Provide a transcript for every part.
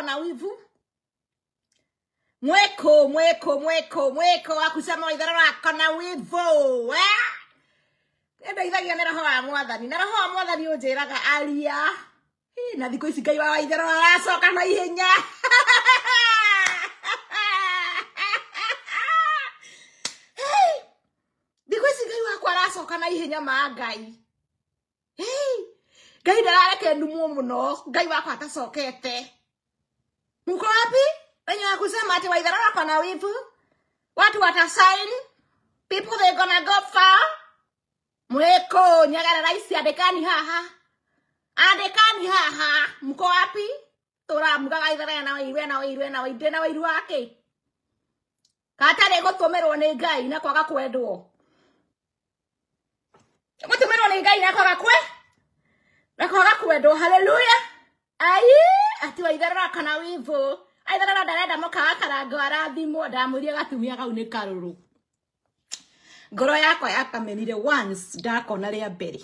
na wivu. Mweko akusema waithararo wako na wivu. Enda ithagia na roho wa mwathani. Na roho wa mwathani unjiraga alia. Na thiko ici Ngai wa waithararo aracoka na ihenya. Thiko ici Ngai wakwa aracoka na ihenya ma Ngai. Ngai ndarareke ndumu muno. Ngai wakwa atacokete. Muko wapi? Wenye wakusema ati waithararo wako na wivu. Watu watasign. People they gonna go far. Mweko nyagara raisi adekani haha. Adekani haha. Mko wapi? Tora mugaga itharaya na wairu wake. Katare gutumirwo ni Ngai na kwaga kwendwo. Gutumirwo ni Ngai na kwaga kwendwo. Hallelujah. Ai ati waithararo wako na wivu. Aithararo ndarenda mukaga karango arathimwo ndamuria gatumia kau ni karuru. Ngoro yakwa yakamenire once ndakona ria mbere.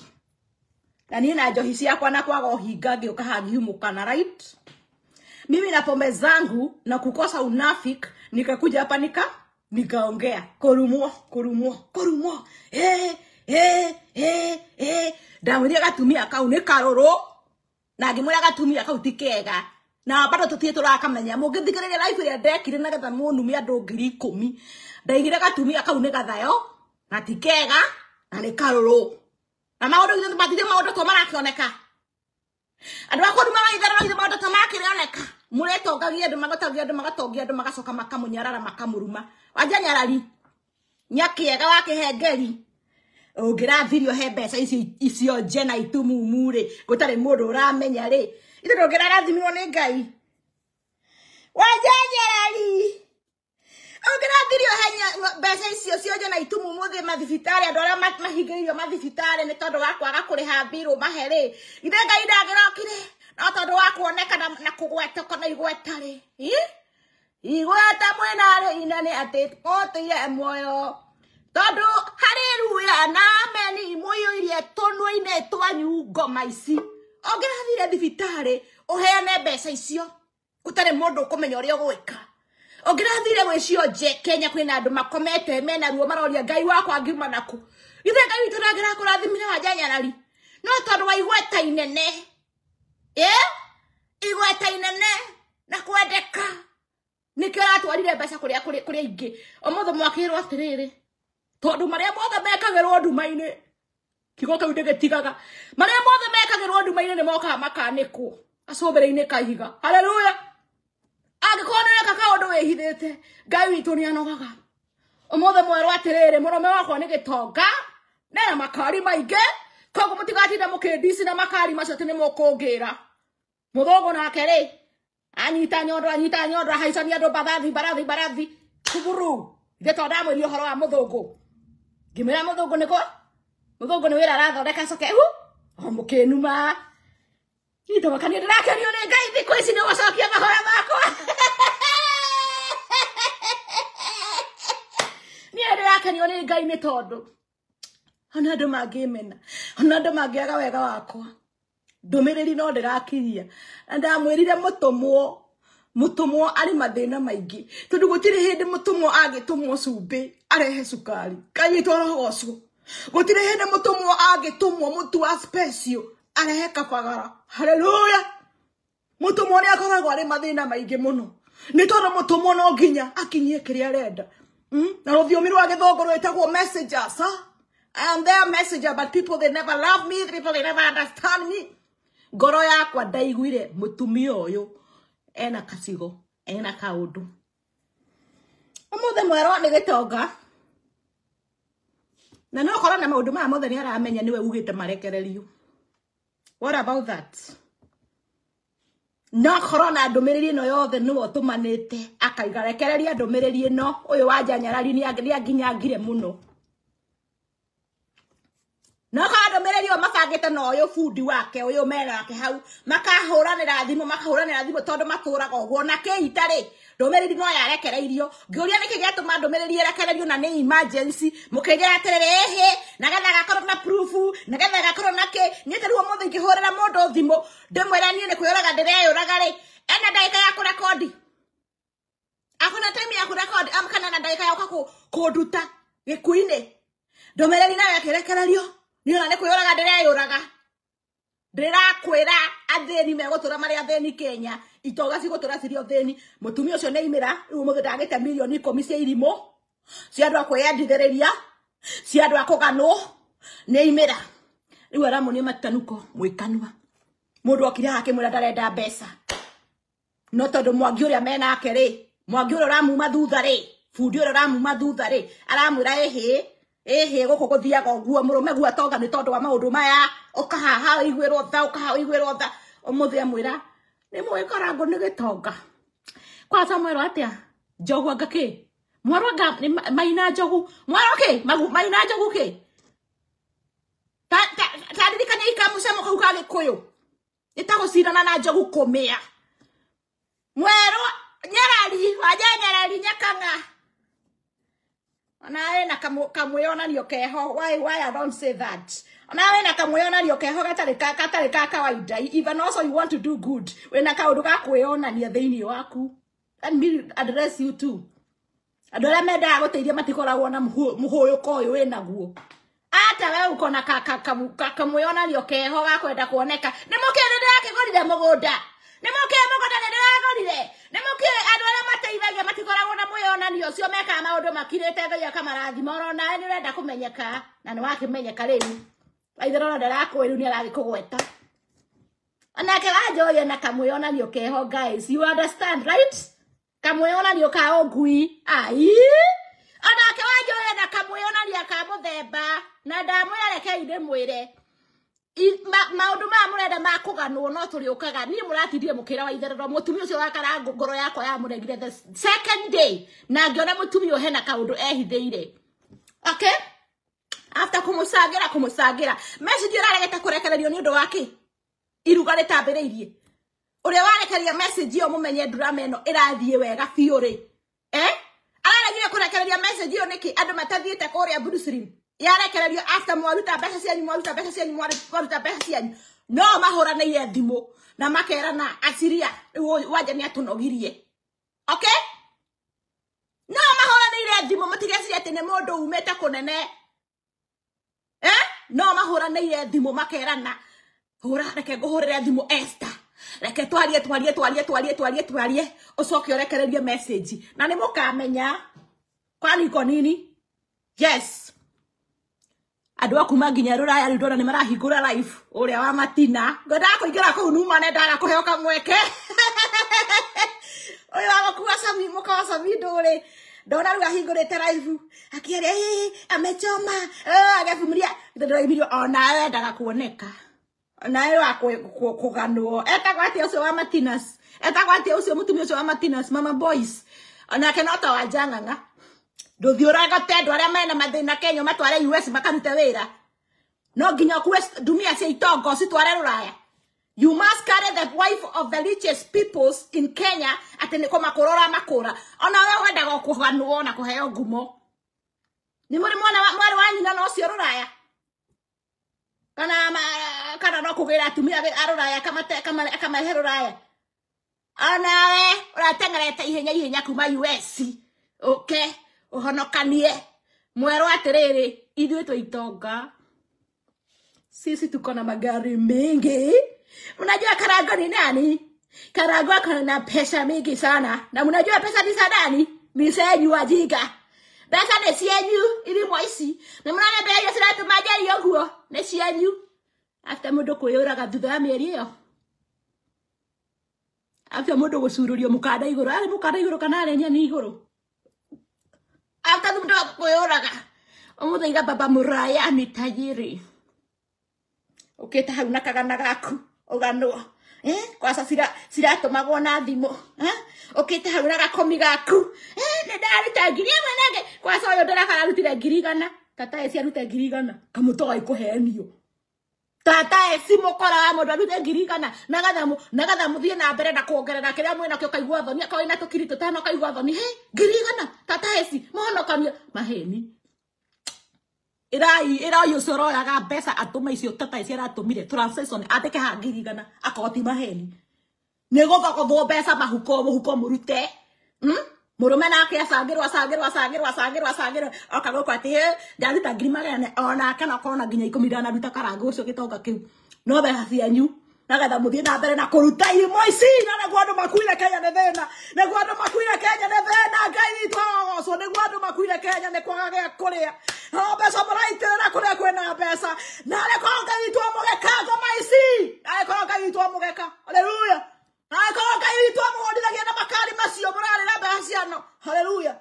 Na niĩ na njohi ciakwa na kwaga uhinga ngĩũka hagiumukana right. Mimi na pombe zangu na kukosa unafik nikakuja hapa nikaongea kurumwo. Ndamuria gatumia kau ni karuru na ngĩmwĩra gatumia kau ti kega. Na bado tutie turakamenya mungithikiriria life ria ndekire na getha munumia andu 10,000 ndaigire gatumia kau ni gathayo na tikega na ni karuru na maundu ithu batithio maundu to marakioneka andu akwa nduma waithararo ithu maundu to marakioneka muretongagia andu magatongia andu magacoka makamunyarara makamuruma wanja nyarari nyakiega wakihengeri ungirathirio he mbeca icio njena itumumure gutari mundu uramenya ri ithu ndungirarathimirwo ni Ngai wajanyarari ungirathirio henya mbeca icio cio njena itumumuthi mathibitari andu aria mahingĩirio mathibitari ni tondu wa kwaga kuriha mbiru maheri ithe Ngai ndangirokire no tondu wa kuoneka na kugweta kana igweta ri igweta mwenare inani ati otire muoyo tondu haleluya na amen muoyo tonwa-inĩ twanyu ngoma ici ongerathire thibitari uheane mbeca icio gutari mundu ukumenya uria gwika ongerathire gwicio nje Kenya kwina andu makomete mena ruo maroria Ngai wakwa ngiuma naku ithe Ngai turagira kurathimire wajanyarari no tondu wa igweta inene igweta inene na kwendeka nikio ratwarire mbeca kuria ingi omothe mwakirwo atiriri tondu maria mothe mekagirwo nduma-inĩ kigo kau ndigitigaga maria mothe mekagirwo nduma-inĩ ni moka makanikwo acũmbĩrĩ-inĩ kaihiga haleluya angĩkorwo nĩ weka kaũndũ wĩhithĩte Ngai witũ nĩ anogaga ũmũthĩ mwerwo atĩrĩrĩ mũrũme wakwa nĩ gĩtonga nena makari maingĩ koguo mũtigatinda mũkĩndici na makari macio atĩ nĩ mũkũngĩra mũthũngũ nake rĩ anyita nyondo ahaicania andũ mbarathi kuburu ithe tondũ ndamwĩrire ũhoro wa mũthũngũ ngĩmwĩra mũthũngũ nĩkũ mũthũngũ nĩ wĩra arathondeka coke mũkĩnuma itũmakania ndĩrakenio nĩ Ngai thikũ ici nĩ gũcokia mahoya makwa niĩ ndĩrakenio nĩ Ngai nĩ tondũ ona andũ mangĩmena ona andũ mangĩaga wega wakwa ndũmĩrĩri no ndĩrakiria na ndamwĩrire mũtũmwo arĩ mathĩna maingĩ tondũ gũtirĩ hĩndĩ mũtũmwo angĩtũmwo cumbĩ arehe cukari Ngai witũ arogocwo gũtirĩ hĩndĩ mũtũmwo angĩtũmwo mũtu wa special arehe kabagara haleluya mũtũmwo nĩ akoragwo arĩ mathĩna maingĩ mũno nĩ tondũ mũtũmwo no nginya akinyie kĩrĩa arenda na rũthiomi rwa gĩthũngũ rwĩtagwo messengers I am their messenger but people they never love me people they never understand me ngoro yakwa ndaiguire mũtumia ũyũ ena kacigo ena kaũndũ ũmũthĩ mwerwo nĩ gĩtonga na no korwo na maũndũ maya mothe nĩ aramenya niwe ugĩte marekererio what about that no korwo na ndũmĩrĩri ĩno yothe nĩwe ũtũmanĩte akaiga rekereria ndũmĩrĩri ĩno ũyũ wa Janyarari nĩ anginyangire mũno no korwo ndũmĩrĩri ĩyo mabangĩte na ũyũ bundi wake ũyũ mena wake hau makahũranĩra thimũ tondũ matũraga ũguo na kĩitarĩ ndũmĩrĩri no yarekereirio ngĩũria nĩkĩ gĩatũma ndũmĩrĩri ĩrekererio na nĩ emergency mũkĩgera atĩrĩrĩ na getha gakorwo na proof na getha gakorwo na kĩ niĩ tĩruo mũthĩ ingĩhũrĩra mũndũ thimũ ndĩmwĩra niĩ nĩ kwĩyũraga ndĩreyũraga rĩ ena ndaika ya kurekodi akona time ya kurekodi amkana na ndaika ya kuduta gikuine ndomereri na yakirekererio niona ne kuyuraga ndireyuraga ndirakwira atheni megotura mari atheni Kenya itoga cigotura cirio theni mutumia ucio neimira riu mugidagite milioni 10 cia irimo cia andu akwiyandithiriria cia andu akuganwo neimira riu aramunie matanuko mwikanwa mundu okira akimwira ndarenda mbeca no tondu Mwangi uria menake ri Mwangi uria ramuma thutha ri fundi uria ramuma thutha ri aramwira ehe guku guthiaga uguo murume gu atonga ni tondu wa maundu maya ukahaha igwirwo tha umuthi amwira ni mwikarango ni gitonga kwa samwero atia njogu ngaki mwaranga maina njogu mwaroke maina njogu ki ta dirikanya ikamusemo kau ka Gikuyu itagocindana na njogu kumia mwero nyarari nyakanga Onawe na kamwionanio keho why I don't say that onawe na kamwionanio keho gatari ka kawaida even also you want to do good wena kaundu ga kwionania theini waku and me address you too adora meda guteithia matikoragwo na muhuyuko uyu winaguo ata we uko na kamwionanio keho ga kwenda kuoneka ni mukirinde akigorire mugunda ni mugunda ndiragorire ni andu ara mateithagia matikoragwo na mwionanio ucio meka maundu makirite thaya kamarathima orona ni urenda kumenyeka na ni wakimenyeka riu waithero ndarakwira ni aragikugweta anake wajoye na kamwionanio keho guys you understand right kamwionanio ka ogui ai anake wajoye na kamwionanio ka muthemba na ndamwira reke inde mwire maundu ma murenda makuganwo no turiukaga ni muratithie mukira wa itherero mutumia ucio wakara ngoro yakwa ya muregire the second day na ngiona mutumia hena kaundu ehithiire okay after kumusagira message iraregeta kurekererio ni undu waki iruga ritambiriirie uria warekeria message iyo mumenye drama eno irathie wega fiore araregire kurekereria message iyo niki andu matathiite kuria Bruce yarekererio after mwaruta mbeca cianyu no mahuraniire thimu na makerana asiria waje ni atunogirie okay no mahuraniire thimu mutigeciria ati ni mundu umete kunene no mahuraniire thimu makerana hura reke nguhurire thimu Esther reke twarie ucoke urekererie message na ni mukamenya kwani iko nini yes andu akuma nginya ruraya rindona ni marahingura live uria wa matina ngoda kuingira ku numa ne ndara kuheo kamweke oyo wakuwa sami muka sami ndore ndona ruga hingurite live akiere amechoma agafumiria ndiraimirio ona ndaga kuoneka nae wa kuganwo etagwati ucio wa Matinas etagwati ucio mutumia ucio wa Matinas mama boys ona kenota wa janganga nduthiuraga tendo aria mena mathina Kenya matware US makarute wira no nginya kuwe dumia cia itongo citware ruraya you must carry the wife of the richest peoples in Kenya atene koma kurora makura ona we wendaga kuhanwo na kuheo ngumo ni muri mwana mwari wa nyina no cio ruraya kana no kugira atumia aruraya kama heruraya ona we uratengerete ihenya kuma US okay uhonokanie mwero atiriri ithuĩ twa itonga sisi tuko na magari mengi unajua Karango ni nani Karango kana pesa mingi sana na unajua pesa ni sadani ni senyu wajinga pesa ni senyu ili moisi na mnane be hiyo sira tumajari yoguo ni senyu after mundu kuyuraga thutha ya mieri iyo after mundu gucururio mukanda iguru kana arenya ni iguru after mundu kuyuraga umuthiga baba Muraya ni tajiri ukita hau nakagana gaku uganwo kwa sasa siratumagwo na thimu ukita hau na gakomi gaku ni ndarita ngiri mwenage kwa sasa yo ndara rutire ngiri gana tata eci arute ngiri gana kamutoga ikuhenio tata eci mukora wa mundu arute ngiri gana nagatha muthie na mbere na kuongerera kiria mwena kio kaigwa thoni akawa ina tukiri tutano kaigwa thoni ngiri gana tata eci mohonokania maheni Irai usoro ya pesa atuma icio tata icio atumire translation ateke ha ngiri gana akoti maheni nego thoko mbeca mahuko murute murume nake acangirwa akagoka ati ndaruta ngiri magana ona kana kona nginya 10 ndanaruta karango ucio gitonga kiu no beha cianyu nagetha muthie na mbere na kuruta irimo ici na negwo andu makuire Kenya ne thina negwo andu makuire Kenya ne thina ngai itogocwo negwo andu makuire Kenya ne kwaga gya kuria no mbeca muraitirira kuria kwina mbeca na reko ngai itwo mugeka ngoma ici na reko ngai itwo mugeka haleluya Akoka itwa muhondiragia na makari macio murarira mbeca ciano haleluya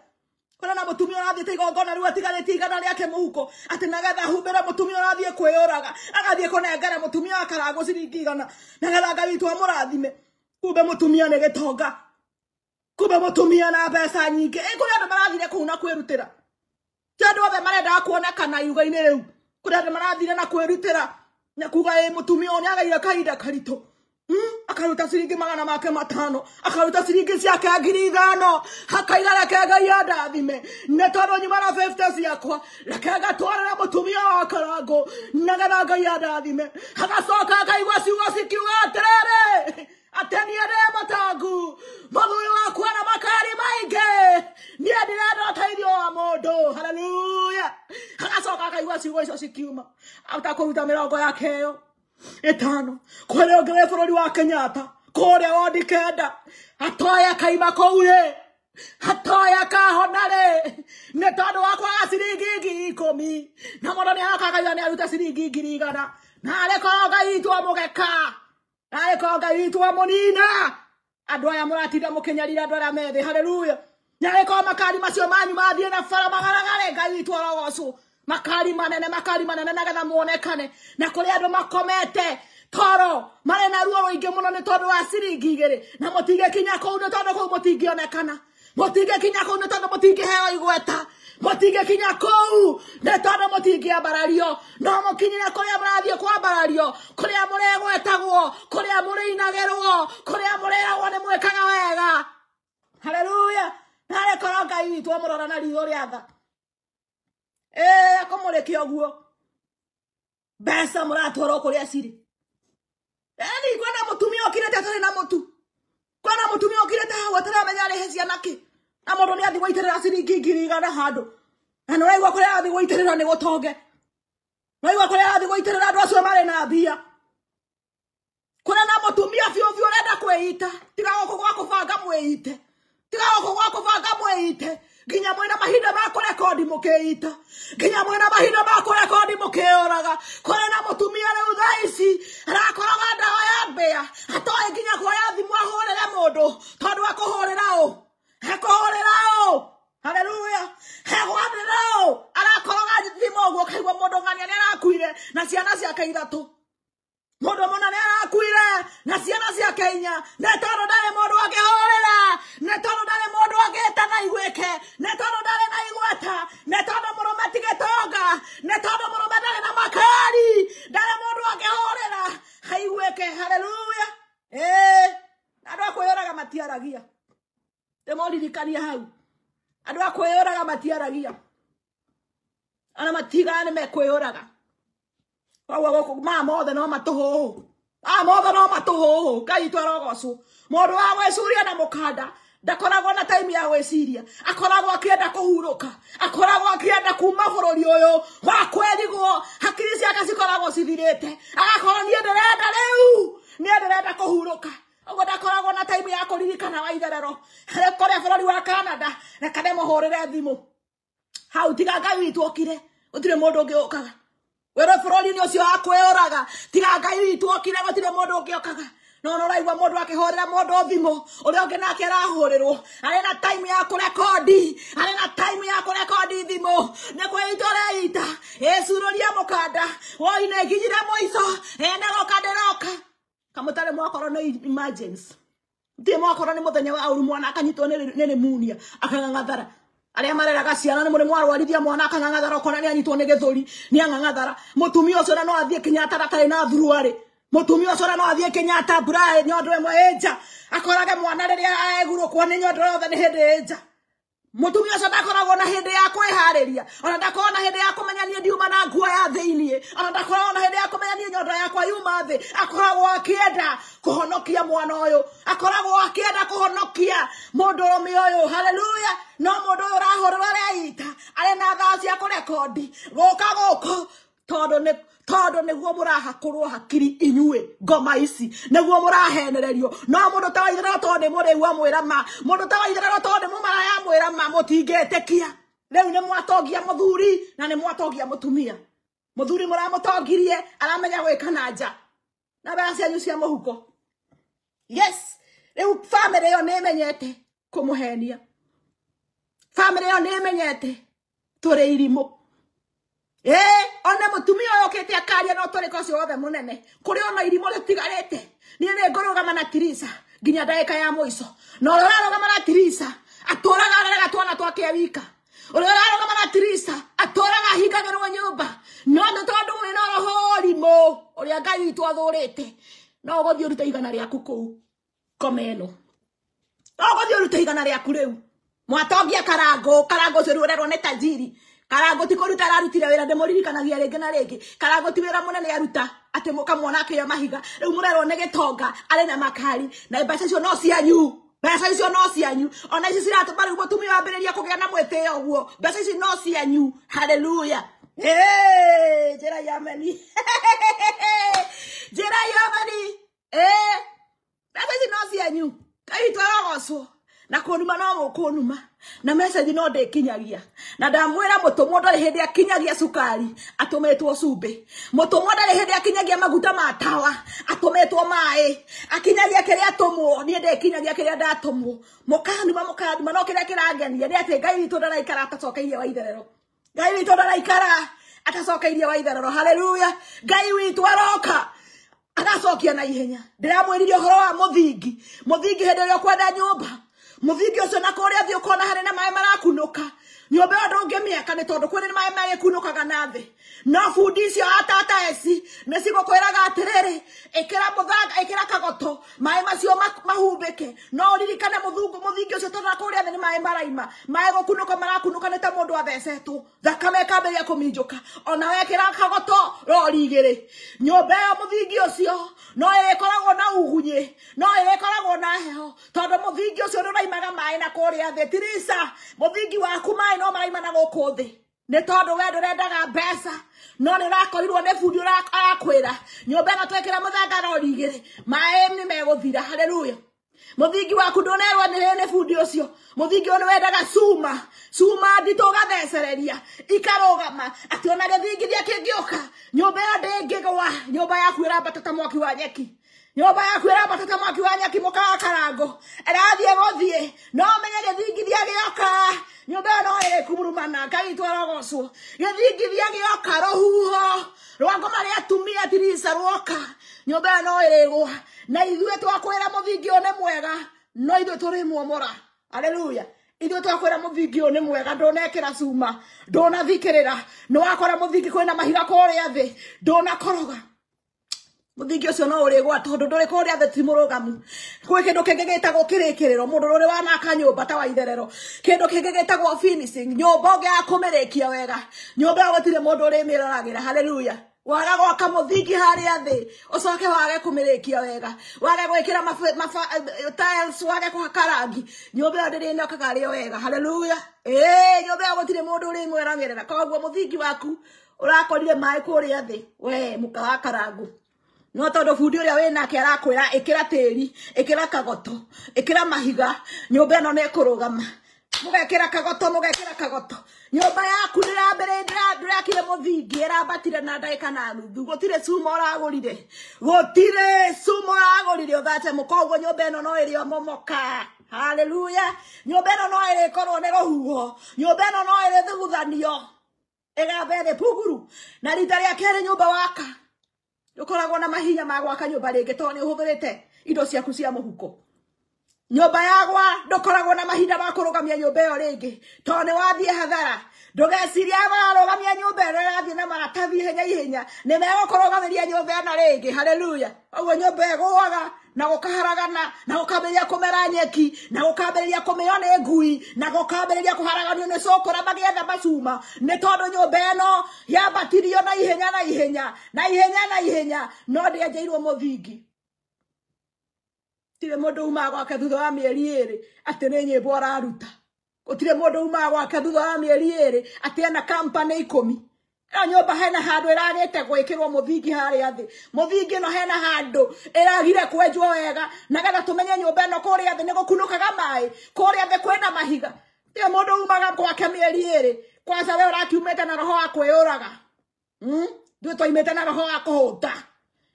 kuna na mutumia arathie igongona riu atigarite igana riake muhuko ati nagetha humbira mutumia arathie kwiyuraga agathie kunengera mutumia akarango ciringi igana nagetha ngai itwa murathime kumbe mutumia ni gitonga kumbe mutumia na mbeca nyingi kuri andu marathire kuu na kwirutira ti andu othe marenda kuonekana iruga-ini riu kuri andu marathire na kwirutira na kuga mutumia ni agaire kahinda karitu akaruta ciringi 500 akaruta ciringi ciake 5,000 akaigara kega yada thime ne tondo nyuma na 50 ciakwa lakega twarira mutumia wa karango nagetha ngai yada thime agacoka akaigua ciugo cikiuga atiriri ateni ade matangu mathuri wakwa na makari maingi ni ndirenda uteithio wa mundu haleluya agacoka akaigua ciugo icio cikiuma atakuruta mirongo yake yo 5 kwere ogere bururi wa Kenyatta kore wodi kenda atoya kaima koure atoya kahonare ne tondu wakwa ciringi 10 na mundu ni akagaia ni aruta ciringi 100 na reko ngai itwa mugeka na reko ngai itwa munina andu aya muratinda mukenyarira andu aria methi haleluya na reko makari macio manyu mathie na fara magaragare ngai itwa rogocu makari manene nagetha muonekane na kuri andu makomete toro mare na ruo ruingi muno ni tondu wa ciringi 2 na mutige kinya kuu ni tondu kuu mutingionekana mutige kinya kuu ni tondu mutingiheo igweta mutige kinya kuu ni tondu mutingiambarario no mukinyire kuria murathie kwambarario kuria muregwetagwo kuria mureinagirwo kuria mureragwo ni mwekaga wega haleluya nare korwo ngai witũ mũrora na ritho rĩa tha akomũrĩkia ũguo mbeca mũratwarwo kũrĩa cirĩ ni kwenda mũtumia ũkirĩte atarĩ na mũtu kwenda mũtumia ũkirĩte hau ataramenya arĩhe ciana kĩ na mũndũ nĩ athi gũitĩrĩra ciringi 100 handũ na nĩ waigua kũrĩa athi gũitĩrĩra nĩ gũtonge waigua kũrĩa athi gũitĩrĩra andũ acio marĩ na mbia kũrĩa na mũtumia biũ biũ ũrenda kwĩita tiga gũkũ gwa kũbanga mwĩite tiga gũkũ gwa kũbanga mwĩite ginya mwena mahinda ma kũrekondi mũkĩita ginya mwena mahinda ma kũrekondi mũkĩũraga kũrĩa na mũtumia rĩu thaa ici arakoroga ndawa ya mbĩa atoĩ nginya kuoya thimũ ahũrĩre mũndũ tondũ ekũhũrĩra ũ ekũhũrĩra ũ haleluya hegwanĩra ũ arakoroga thimũ ũguo kaigua mũndũ ng'ania nĩ arakuire na ciana ciake 3 mũndũ mũna nĩ arakuire na ciana ciake 4 nĩ tondũ ndarĩ mũndũ angĩhũrĩra nĩ tondũ ndarĩ mũndũ angĩta na igwĩke nĩ tondũ ndarĩ na igweta nĩ tondũ mũrũme ti gĩtonga nĩ tondũ mũrũme ndarĩ na makari ndarĩ mũndũ angĩhũrĩra haigwĩke haleluya andũ a kwĩyũraga matiaragia ndĩmũririkania hau andũ a kwĩyũraga matiaragia ana matiga nĩ mekwĩyũraga mothe no matũhũhũ mothe no matũhũhũ Ngai twarogocwo mũndũ wa gwĩcuria na mũkanda ndakoragwo na time ya gwĩciria akoragwo akĩenda kũhurũka akoragwo akĩenda kuma bũrũri ũyũ wa kwĩrigwo hakiri ciake cikoragwo cithirĩte agakorwo niĩ ndĩrenda rĩu niĩ ndĩrenda kũhurũka ũguo ndakoragwo na time ya kũririkana wa itherero kũrĩa bũrũri wa Canada reka ndĩmũhũrĩre thimũ hau tiga Ngai witũ okire gũtirĩ mũndũ ũngĩ ũkaga wero bũrũri-inĩ ũcio wa kwĩyũraga tiga Ngai witũ okire gũtirĩ mũndũ ũngĩ ũkaga no ũraigua mũndũ akĩhũrĩra mũndũ thimũ ũrĩa ũngĩ nake arahũrĩrwo arĩ na time ya kũrekondi arĩ na time ya kũrekondi thimũ nĩ kwĩita ũreita ĩcurũria mũkanda woi nĩ nginyire mũico nĩgoka ndĩroka kamũtarĩ mwakorwo nĩ emergency ndirĩ mwakorwo nĩ mũthenya wa ũru mwana akanyitwo nĩ pneumonia akang'ang'athara aria mareraga ciana nĩ mũrĩ mwarwarithia mwana akang'ang'athara ũkona nĩ anyitwo nĩ gĩthũri nĩ ang'ang'athara mũtumia ũcio no athiĩ Kenyatta atarĩ na thuruarĩ mũtumia ũcio no athiĩ Kenyatta mbura nyondo ĩmwe ĩnja akorage mwana rĩrĩa egurũkwo nĩ nyondo yothe nĩ hĩndĩ ĩnja mutumia ucio ndakoragwo na hindi ya kwihariria ona ndakoragwo na hindi ya kumenya nie ndiuma na nguo ya thiini ona ndakoragwo na hindi ya kumenya nie nyondo yakwa yuma thi akoragwo akienda kuhonokia mwana uyu akoragwo akienda kuhonokia mundurume uyu haleluya no mundu uyu rahurira reita ari na thaa cia kurekondi guka guku tondu niguo murahakurwo hakiri inyue ngoma ici niguo murahenererio no mundu ta waithera tondu muriu amwira ma mundu ta waithera tondu mumaraya amwira ma mutingetekia riu ni mwatogia muthuri na ni mwatogia mutumia muthuri muramutongirie aramenya gwika na nja na baya cianyu cia muhuko yes riu family yo ni menyete kumuhenia family yo ni menyete turi irimo ona mutumia yokete akaria no tore kocio wothe munene kuri ona irimo ritigarete ni ngorogama na Tirisa nginya ndaika ya muico no rorarogama na Tirisa atoraga araga twana twake wika rorarogama na Tirisa atoraga hingagirwo nyumba no tondu we no rohorimo uria Ngai witu athurite no gothio ruta igana riaku ku komeno no gothio ruta igana riaku riu mwatongia karango cio rurerwo ne tajiri karango ti kuruta ararutire wira ndemuririkanagia ringi na ringi karango ti wira munene aruta ati mukamwona akio mahiga riu murerwo ne gitonga ari na makari na mbeca icio no cianyu ona ici ciratuma riu mutumia wambiriria kugia na mwetio uguo mbeca ici no cianyu haleluya jera yamani mbeca ici no cianyu Ngai twarogocwo na kunuma no mukunuma na message no ndekinyagia na ndamwira mutumwo ndari hindi akinyagia sukari atumetwo cumbi mutumwo ndari hindi akinyagia maguta ma tawa atumetwo mai akinyagia kiria atumwo nie ndekinyagia kiria ndatumwo mukanuma no kiria kirangenia ni ati Ngai witu ndaraikara atacokeirie wa itherero Ngai witu ndaraikara atacokeirie wa itherero haleluya Ngai witu aroka agacokia na ihenya ndiramwiririe uhoro wa muthingi hindi ria kwenda nyumba muthingi ucio na kuria thio kona hari na mai marakunuka nyumba yo ndungimiaka ni tondu kwina mai magikunukaga na thi no fundi icio atata eci nicigo kwiraga atiriri ikira muthanga ikira kagoto mai macio mahumbike no ririkane muthingi ucio tondu kuria thi ni mai maraima mai gukunuka marakunuka ni ta mundu athecetwo thakame kamberia kuminjuka ona wekira kagoto rori igiri nyumba yo muthingi ucio no ikoragwo na ugunyi no ikoragwo na heho tondu muthingi ucio nduraimaga mai na kuria thi Tirisa muthingi waku mai no maraima na guku thi ni tondu we ndurendaga mbeca no ni rakorirwo ni fundi arakwira nyumba ino twekira muthanga rori igiri mai ni meguthira haleluya muthingi waku ndunerwo ni fundi ucio muthingi ono wendaga cuma nditugathecereria ikarugama ati ona githingithia kingiuka nyumba yo ndingigwa nyumba yaku irabatata mwaki wa nyeki mukaga karango erathie gothie no menye githingithia gioka nyumba no kumurumana Ngai twarogocwo githingithia gioka rohuho rwango maria atumia Tirisa rwoka nyumba no irigwa na ithue twakwira muthingi one mwega no ithue turi muomora haleluya ithue twakwira muthingi one mwega ndonekira cuma ndonathikirira no wakora muthingi kwina mahiga kuria thi ndonakoroga muthingi ucio no urigwa tondu nduri kuria thi ti murugamu kwi kindu kingi gitagwo kirikiriro mundu ruri wanaka nyumba ta wa itherero kindu kingi gitagwo finishing nyumba ungia kumirikia wega nyumba gutire mundu uri miraragira haleluya waga gwaka muthingi haria thi ucoke wage kumirikia wega wage gwikira tiles wage kuhaka rangi nyumba ndiri nyokaga rio wega haleluya nyumba gutire mundu uri mweragirira koguo muthingi waku urakorire mai kuria thi we mukaga karangu no tondu fundi uria winake arakwira ikira tiri ikira kagoto ikira mahiga nyumba ino ni kurugama mugekira kagoto nyumba yaku ndirakire muthingi irabatire na ndaika na nuthu gutire cuma uragurire uthate mukoguo nyumba ino no iri omomoka haleluya nyumba ino no iri korwo ni ruhuho nyumba ino no iri thuguthanio igabere puguru na rita ria kere nyumba waka ukoragwo na mahinya ma gwaka nyumba ringi tondu ni uhuthirite indo ciaku cia muhuko nyumba yagwa ndokoragwo na mahinda ma kurugamia nyumba yo ringi to ni wathie hathara ndugeciria bararugamia nyumba ĩno ĩrathiĩ na maratathi ihenya nĩ megũkũrũgamĩria nyumba ĩno ringi haleluya ũguo nyumba ĩgũaga na gũkaharagana na gũkambĩrĩria kũmera nyeki na gũkambĩrĩria kũmĩo nĩ ngui na gũkambĩrĩria kũharaganio nĩ cũkũra magĩetha macuma nĩ tondũ nyumba ĩno yambatirio na ihenya no ndĩenjeirwo mũthingi. Tire mũndũ uma gwake thutha wa mĩeri 2 atĩ nĩ nyĩmbo araruta. Gũtirĩ mũndũ uma gwake thutha wa mĩeri 2 atĩ ena company 10. Ĩyo nyũmba hena handũ ĩragĩte gwĩkĩrwo mũthingi harĩa thĩ. Mũthingi ĩno hena handũ ĩragire kwenjwo wega na getha tũmenye nyũmba ĩno kũrĩa thĩ nĩ gũkunũkaga maĩ kũrĩa thĩ kwĩna mahiga. Tire mũndũ umaga gwake mĩeri 2 kwanza we ũrakiumĩte na roho wa kwĩyũraga. Ndio twaimĩte na roho wa kũhũta.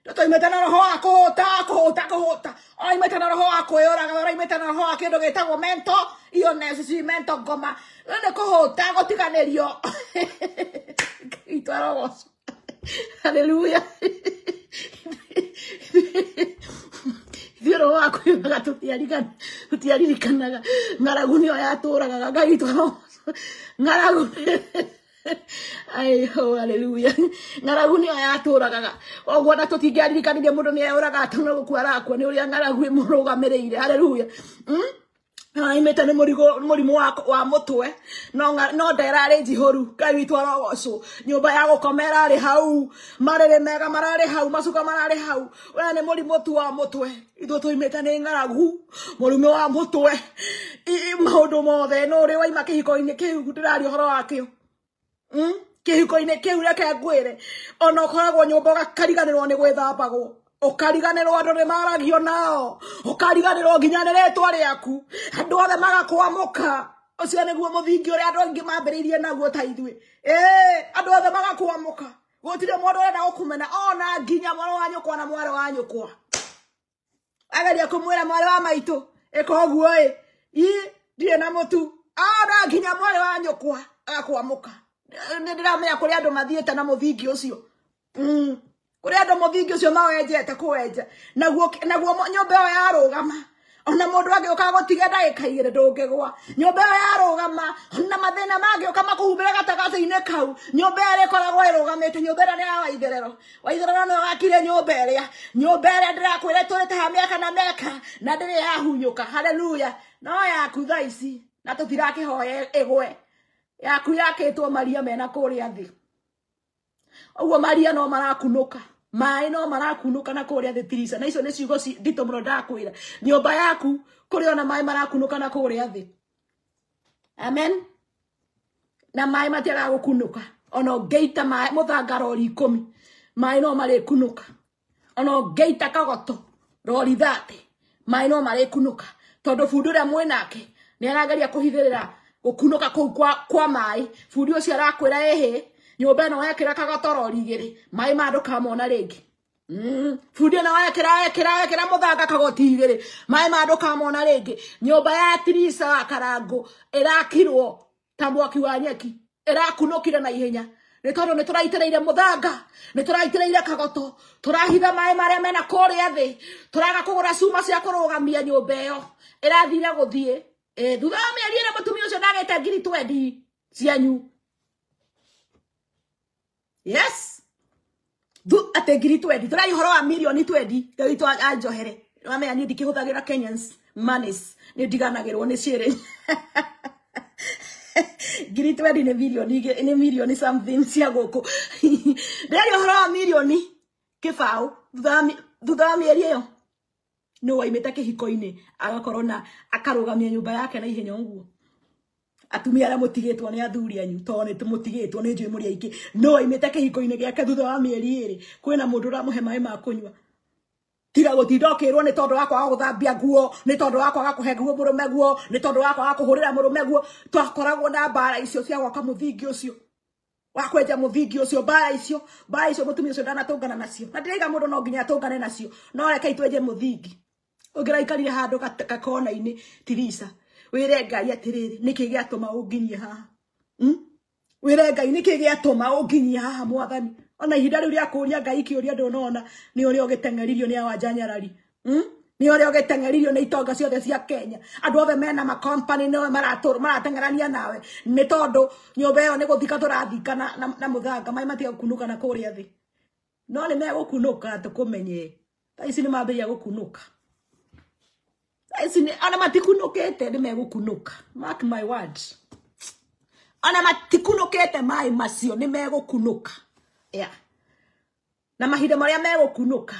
Twaimĩte na roho wa kũhũta. Oimĩte na roho wa kwĩyũraga, oimĩte na roho wa kĩndũ gĩtagwo mento, iyo necessary mento ngoma. Nĩ kũhũta gũtiganĩrio. Itwaro. Hallelujah. Thiro wa kwĩyũraga tutiaririkanaga. Ng'aragu nĩyo yatũraga ngaitwaro. Ng'aragu. Ay, oh, hallelujah. Ng'aragu nĩyo yatũragaga. Oguo na tũtingĩaririkanirie mũndũ nĩ eyũraga atana gũkua arakua nĩ ũrĩa ng'aragu ĩmũrũgamĩrĩire. Hallelujah. Aimĩte nĩ mũrimũ wa mũtwe no nderarĩ njihũru. Ngai witũ arogocwo. Nyũmba ya gũkoma ĩrarĩ hau, marĩrĩ mega mararĩ hau, macuka mararĩ hau. Ũrĩa nĩ mũrimũ tu wa mũtwe. Ithuĩ tũimĩte nĩ ng'aragu, mũrimũ wa mũtwe. Maũndũ mothe no ũrĩ waima kĩhiko-inĩ kĩu ndĩraria ũhoro wakĩo. Kĩhiko-inĩ kĩu reke ngwĩre ona ũkoragwo nyũmba ũkariganĩrwo nĩ gwĩthambagwo, ũkariganĩrwo andũ nĩ maragio nao, ũkariganĩrwo nginya nĩ rĩtwa rĩaku, andũ othe magakwamũka. Ũcio nĩguo mũthingi ũrĩa andũ aingĩ mambĩrĩirie naguo ta ithuĩ. Andũ othe magakwamũka, gũtirĩ mũndũ ũrenda gũkũmena ona nginya mwarĩ wa nyũkwa na mwarĩ wa nyũkwa. Ageria kũmwĩra mwarĩ wa maitũ ĩka ũguo ndirĩ na mũtu, ona nginya mwarĩ wa nyũkwa agakwamũka. Ndiramenya kũrĩa andũ mathiĩte na mũthingi ũcio. Kũrĩa andũ mũthingi ũcio mawenjete kũwenja. Naguo nyũmba ĩyo yarũgama. Ona mũndũ angĩũka gũtiga ndagĩka 2 ndũngĩgwa. Nyũmba ĩyo yarũgama. Ona mathĩna mangĩũka makũhumbĩre gatagatĩ-inĩ kau. Nyũmba ĩrĩa ĩkoragwo ĩrũgamĩte. Nyũmba ĩrĩa nĩ ya Waitherero. Waitherero nĩwe wakire nyũmba ĩrĩa. Nyũmba ĩrĩa ndĩrakwĩra tũrĩte ha mĩaka na mĩaka na ndĩrĩ yahunyũka. Hallelujah. No yaku thaa ici na tũtirakĩhoya ĩgwe. Yaku yakĩtwo maria mena kũrĩa thĩ. Ũguo maria no marakunũka. Maĩ no marakunũka na kũrĩa thĩ Tirisa. Na icio nĩ ciugo nditũ mũno ndakwĩra. Nyũmba yaku kũrĩ ona maĩ marakunũka na kũrĩa thĩ. Amen. Na maĩ matiaga gũkunũka. Ona ũngĩita maĩ mũthanga rori 10. Maĩ no marĩkunũka. Ona ũngĩita kagoto rori 30. Maĩ no marĩkunũka. Tondũ bundi ũrĩa mwĩnake nĩ arageria kũhithĩrĩra gũkunũka kũu kwa maĩ. Bundi ũcio arakwĩra nyũmba ĩno wekĩra kagoto rori 2 maĩ ma ndũkamona rĩngĩ. Bundi ĩno wekĩra mũthanga kagoti 2 maĩ ma ndũkamona rĩngĩ. Nyũmba ya Tirisa wa Karangũ ĩrakirwo ta mwaki wa nyeki, ĩrakunũkire na ihenya. Nĩ tondũ nĩ tũraitĩrĩire mũthanga, nĩ tũraitĩrĩire kagoto, tũrahitha maĩ marĩa mena kũrĩa thĩ, tũraga kũgũra cuma cia kũrũgamia nyũmba ĩyo ĩrathire gũthiĩ. Thutha wa mĩeri 2 mũtumia ũcio ndagĩte ngiri 20 cianyu. Yes. Ate ngiri 20. Tũrai ũhoro wa milioni 20. Ngai witũ anjohere. Wamenya niĩ ndikĩhũthagĩra Kenyans monies. Nĩ ndiganagĩrwo nĩ ciĩrĩ. Ngiri 20 nĩ milioni something cia gũkũ. Ndĩrari ũhoro wa milioni kĩbaũ. Thutha wa mĩeri ĩyo. No waimĩte kĩhiko-inĩ agakorwo na akarũgamia nyũmba yake na ihenya ũguo. Atumia arĩa mũtigĩtwo nĩ athuri anyu tondũ nĩ mũtigĩtwo nĩ njũĩ mũrĩ aingĩ. No waimĩte kĩhiko-inĩ gĩake thutha wa mĩeri 2 kwĩna mũndũ ũramũhe maĩ ma kũnyua. Tiga gũtinda ũkĩrwo nĩ tondũ wa kwaga gũthambia nguo, nĩ tondũ wa kwaga kũhe nguo mũrũme nguo, nĩ tondũ wa kwaga kũhũrĩra mũrũme nguo. Twakoragwo na mbara icio cia gwaka mũthingi ũcio. Wa kwenja mũthingi ũcio, mbara icio mũtumia ũcio ndanatũngana nacio. Na ndĩraiga mũndũ no nginya atũngane nacio. No reke itwenje mũthingi. Ũngĩraikarire handũ gakona-inĩ Tirisa. Wĩre Ngai atĩrĩrĩ, nĩkĩ gĩatũma ũnginyie haha? Wĩre Ngai nĩkĩ gĩatũma ũnginyie haha Mwathani? Ona ihinda rĩu rĩa kũũria Ngai kĩũria ndũnona nĩ ũrĩa ũgĩteng'eririo nĩ Wanja Nyarari. ni ore ogetengeririo ni itonga ciothe cia Kenya andu othe mena ma company no maratengerania nawe ni tondu nyumba iyo ni guthika turathika na muthanga mai matia kunuka na kuria thi no ni megukunuka tukumenye taici ni mambiria gukunuka taici ni ana matikunukete ni megukunuka mark my words ana matikunukete mai macio ni megukunuka yeah na mahinda maria megukunuka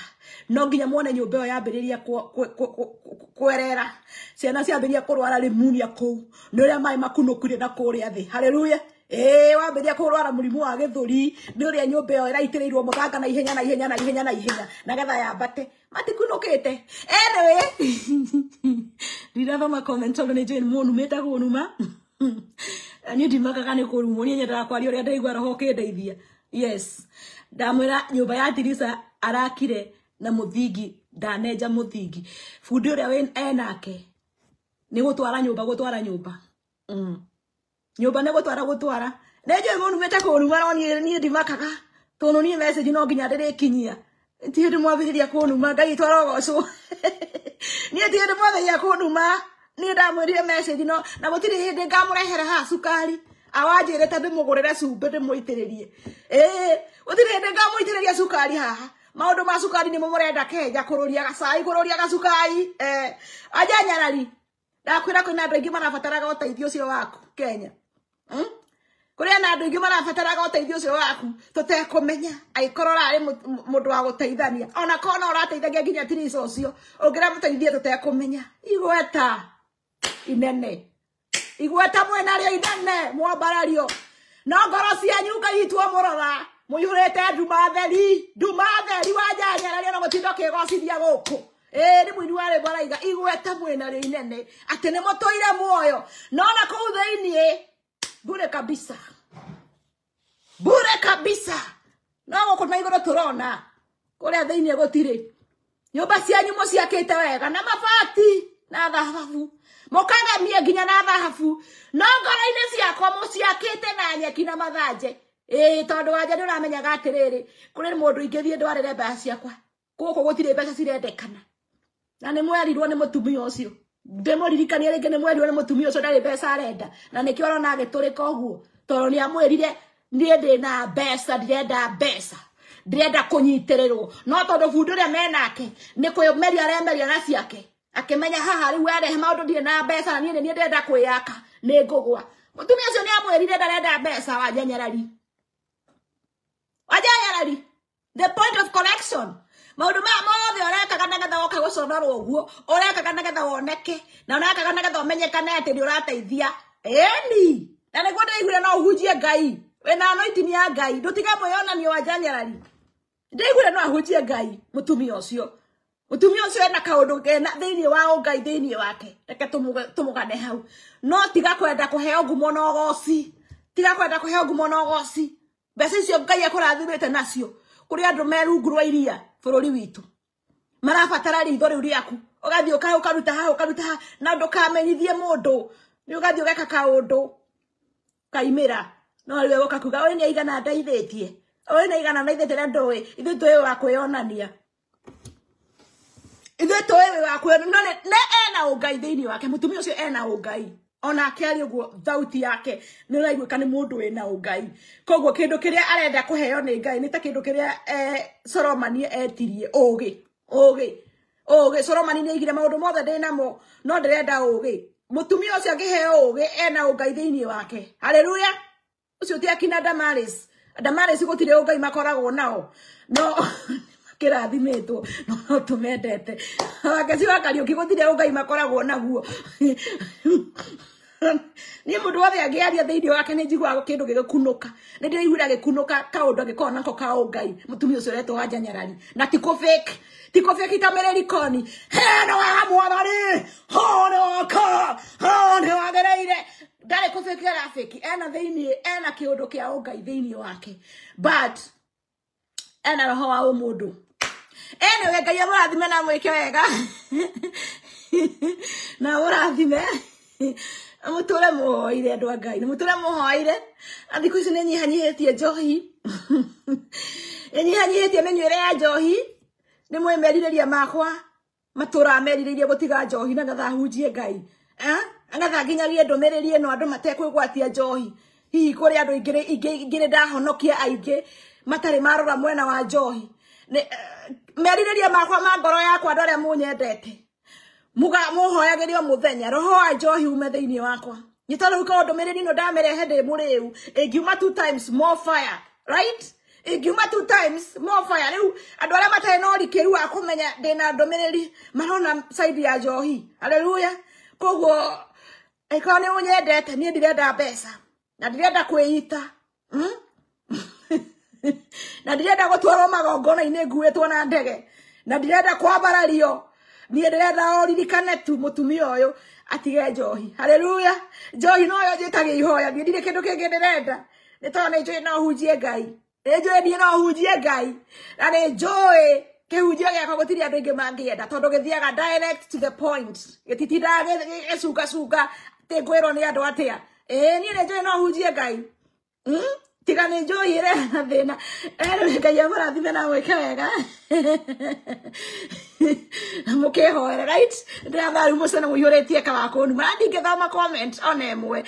no nginya muone nyumba yo yambiriria kwerera ciana ciambiria kurwara rimunia ku ni uria mai makunukire na kuria thi haleluya wambiria kurwara murimu wa githuri ni uria nyumba yo iraitirirwo muthanga na ihenya na getha yambate matikunukite anyway ndirathoma comment on ni Jane Monu meta kunuma ani ndimakaga ni kurumo ni nyenda kwari uria ndaigua roho kindeithia yes ndamwira nyumba ya Tirisa arakire na muthingi ndaneja muthingi fundi uria we enake ni gutwara nyumba nyumba ne gutwara neje Monu meta kunuma no ni ndimakaga tono ni message no nginya ndirikinyia ntie ndimwabiriria kunuma ngai twaragoco ni ntie ndimwabiriria kunuma ni ndamwirire message no na gutiri hindi ngamurehera ha sukari awanjire ta ndimugurire cumbe ndimuitiririe gutiri hindi ngamuitiriria sukari haha maundu ma sukari ni mumurenda Kenya kururia gacai kururia gacukari aja Nyarari ndakwira kwina andu aingi marabataraga uteithio ucio waku Kenya kuri ana andu aingi marabataraga uteithio ucio waku tutekumenya aikorora ari mundu wa guteithania ona kona urateithagia nginya Tirisa ucio ungira muteithie tutekumenya igweta inene igweta mwena rio inene mwambarario no ngoro cianyu ngaitwo murora muihurite ndumatheri wanja Nyarari no gutindo kigocithia guku ni mwini wari baraiga igweta mwena rio inene ati ni mutoire muoyo no na kuu theinie bure kabisa no guku na iguru turona kuria theinie gutire nyumba cianyu muciakite wega na mabati na thahabu mukagamie nginya na thahabu no ngoro-ini ciakwa muciakite na nyeki na mathanje tondu wanja nduramenyaga atiriri kuri mundu ingithie ndwarire mbeca ciakwa guku gutire mbeca cirendekana na ni mwerirwo ni mutumia ucio ndimuririkania ringi ni mwerirwo ni mutumia ucio ndari mbeca arenda na nikio arona agiturika uguo tondu ni amwirire nie ndina mbeca ndirenda kunyitirirwo no tondu bundu ria menake ni kumeria aremeria na ciake akimenya haha riu arehe maundu ndire na mbeca na nie ndenda kwiyaka ni ngugwa mutumia ucio ni amwirire ndarenda mbeca wa Nyarari the point of collection maundu ma mothe urekaga nagetha woka guconorwo uguo urekaga nagetha woneke na urekaga nagetha umenyekane ati ni urateithia eni na niguo ndaiguire no uhunjie Ngai wena anointing ya Ngai ndutiga mwionanio wa Nyarari ndaiguire no ahunjie Ngai mutumia ucio ena kaundu kena thiini wa Ngai thiini wake reke tumugane hau no tiga kwenda kuheo ngumo na ugoci mbeca icio Ngai akurathimite nacio kuri andu merungu rwa iria bururi witu marabatara ritho riu riaku ugathii ukaruta ha na ndukamenyithie mundu ni ugathii ugeka kaundu kaimira no riwe ukakuga oi ni aigana ndaithitie na ndoi ithu tuwe wa kwionania no ne ena ungai thiini wake mutumia ucio ena ungai ona akari uguo thauti yake ni uraiguika ni mundu wina ungai koguo kindu kiria arenda kuheo ni Ngai ni ta kindu kiria Solomon etirie ugi Solomon ni igire maundu mothe ndinamo no ndirenda ugi mutumia ucio angiheo ugi ena ungai thiini wake haleluya ucio ti akina Damaris gutire ungai makoragwo nao no kirathimetwo no tumendete akasi wakariuki gutire ungai makoragwo naguo ni mundu wothe angiaria thiini wake ni njiguaga kindu gigikunuka ni ndiraiguira gikunuka kaundu angikona nako ka ungai mutumia ucio retwo wa Nyarari na tiko fake itamereri koni heno wa mwathani hone wagereire ndari kufake rafiki ena thiini ena kiundu kia ungai thiini wake but ena roho wa mundu anyway Ngai amurathime na mwike wega na urathime muture muhoire andu a Ngai muture muhoire athiku ici ni nyihanyihitie njohi nyihanyihitie minywire ya njohi ni mwemeririria makwa matura meriririe gutiga njohi na gatha hunjie Ngai agatha nginyagie ndomereri eno andu matekwigwatia njohi hihi kuri andu ingire ndahonokia aingi matari marora mwena wa njohi meriririe makwa ma ngoro yakwa andu aria munyendete muhoyagirio muthenya roho wa njohi ume thiini wakwa nitoro ko ndomereri no ndamerehe ndi muriu ingiuma 2 times more fire right ingiuma 2 times more fire riu andu aria matari no rikiru akumenya ndina ndomereri marona side ya njohi haleluya koguo eko ni unyendete ni ndirenda mbeca na ndirenda kwiyita na ndirenda gutwarwo magongona ine nguitwo na ndege na ndirenda kwambarario ni ndirenda oririkane tu mutumia uyu atige njohi haleluya njohi no yo njitagia ihoya ndire kindu kingi ndirenda ni to ni njoi no hunjie Ngai njoi ni no hunjie Ngai na ni njoi kihunjio giakwa gutiri andu ingi mangienda tondu githiaga direct to the point gititinda gicunga te ngwirwo ni andu atia ni njoi no hunjie Ngai tiga ni njoi ire na thina Ngai amurathime na gwike wega mukihoera right ndatharu mucene muiyuritie kawakoni marandinge thama comment ona emwe